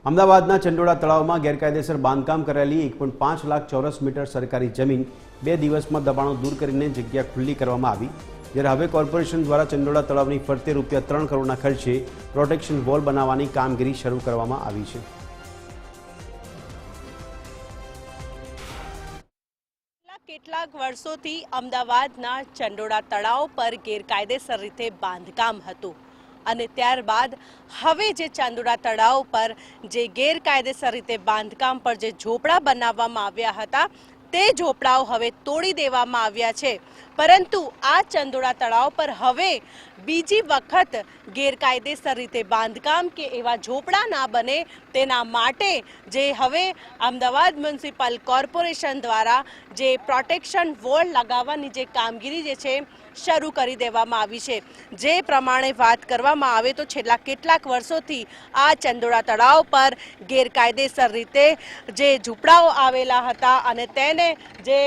અમદાવાદના ચંડોળા તળાવમાં ગેરકાયદેસર બાંધકામ કરાયેલી 1.5 લાખ ચોરસ મીટર સરકારી જમીન 2 દિવસમાં દબાણો દૂર કરીને જગ્યા ખુલ્લી કરવામાં આવી। જ્યારે હવે કોર્પોરેશન દ્વારા ચંડોળા તળાવની ફરતે ₹3 કરોડના ખર્ચે પ્રોટેક્શન વોલ બનાવવાની કામગીરી શરૂ કરવામાં આવી છે। કેટલાક વર્ષોથી અમદાવાદના ચંડોળા તળાવ પર ગેરકાયદેસર રીતે બાંધકામ હતું અને ત્યારબાદ હવે જે ચાંદોડા તળાવ પર જે ગેરકાયદેસર રીતે બાંધકામ પર જે ઝોપડા બનાવવામાં આવ્યા હતા તે ઝોપડાઓ હવે તોડી દેવામાં આવ્યા છે। પરંતુ આ ચંદોડા તળાવ પર હવે બીજી વખત ગેરકાયદેસર રીતે બાંધકામ કે એવા ઝોપડા ના બને તેના માટે જે હવે અમદાવાદ મ્યુનિસિપલ કોર્પોરેશન દ્વારા જે પ્રોટેક્શન વોલ લગાવવાની જે કામગીરી જે છે શરૂ કરી દેવામાં આવી છે। જે પ્રમાણે વાત કરવામાં આવે તો છેલ્લા કેટલાક વર્ષોથી આ ચંદોડા તળાવ પર ગેરકાયદેસર રીતે જે ઝૂંપડાઓ આવેલા હતા અને તેને જે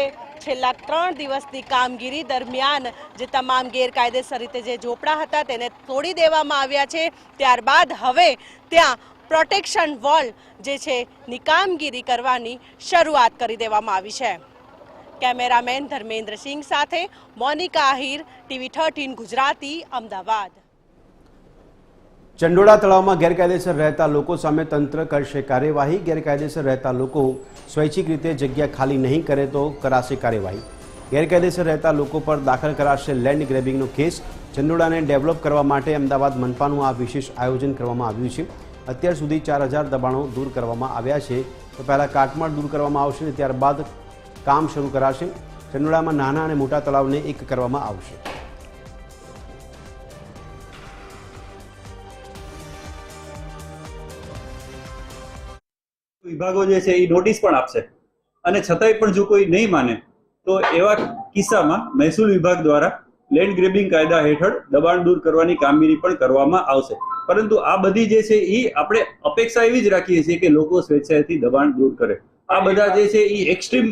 છેલ્લા 3 દિવસની કામગીરી દરમિયાન જે તમામ ગેરકાયદેસર રીતે જે ઝૂંપડા હતા તેને તોડી દેવામાં આવ્યા છે। ત્યારબાદ હવે ત્યાં પ્રોટેક્શન વોલ જે છે ની કામગીરી કરવાની શરૂઆત કરી દેવામાં આવી છે। કેમેરામેન ધર્મેન્દ્ર સિંહ સાથે મોનિકા આહિર, TV13 ગુજરાતી, અમદાવાદ। ચંડોળા તળાવમાં ગેરકાયદેસર રહેતા લોકો સામે તંત્ર કરશે કાર્યવાહી। ગેરકાયદેસર રહેતા લોકો સ્વૈચ્છિક રીતે જગ્યા ખાલી નહીં કરે તો કરાશે કાર્યવાહી। ગેરકાયદેસર રહેતા લોકો પર દાખલ કરાશે લેન્ડ ગ્રેબિંગનો કેસ। ચંડોળાને ડેવલપ કરવા માટે અમદાવાદ મનપાનું આ વિશેષ આયોજન કરવામાં આવ્યું છે। અત્યાર સુધી 4000 દબાણો દૂર કરવામાં આવ્યા છે। તો પહેલાં કાટમાળ દૂર કરવામાં આવશે અને ત્યારબાદ કામ શરૂ કરાશે। ચંડોળામાં નાના અને મોટા તળાવને એક કરવામાં આવશે। વિભાગો જે છે એ નોટિસ પણ આપશે અને છતાંય પણ જો કોઈ નહીં માને તો એવા કિસ્સામાં મહેસૂલ વિભાગ દ્વારા લેન્ડ ગ્રેબિંગ કાયદા હેઠળ દબાણ દૂર કરવાની કામગીરી પણ કરવામાં આવશે। પરંતુ આ બધી જે છે એ આપણે અપેક્ષા એવી જ રાખીએ છીએ કે લોકો સ્વેચ્છાએથી દબાણ દૂર કરે। આ બધા જે છે એ એક્સ્ટ્રીમ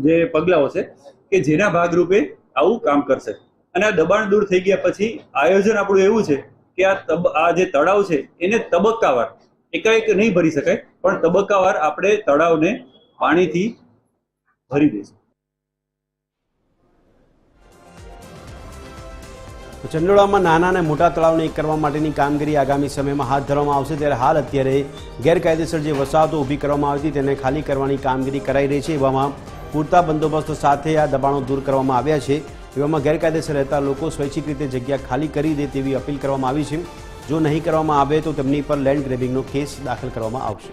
જે પગલાઓ છે કે જેના ભાગરૂપે આવું કામ કરશે। અને આ દબાણ દૂર થઈ ગયા પછી આયોજન આપણું એવું છે કે આ જે તળાવ છે એને તબક્કાવાર એકાએક નહીં ભરી શકાય પણ તબક્કાવાર આપણે તળાવને પાણીથી ભરી દઈશું। ચંડોળામાં નાના અને મોટા તળાવને એક કરવા માટેની કામગીરી આગામી સમયમાં હાથ ધરવામાં આવશે। ત્યારે હાલ અત્યારે ગેરકાયદેસર જે વસાહતો ઊભી કરવામાં આવી હતી તેને ખાલી કરવાની કામગીરી કરાઈ રહી છે। એવામાં પૂરતા બંદોબસ્ત સાથે આ દબાણો દૂર કરવામાં આવ્યા છે। એવામાં ગેરકાયદેસર રહેતા લોકો સ્વૈચ્છિક રીતે જગ્યા ખાલી કરી દે તેવી અપીલ કરવામાં આવી છે। જો નહીં કરવામાં આવે તો તેમની પર લેન્ડ ગ્રેબિંગનો કેસ દાખલ કરવામાં આવશે।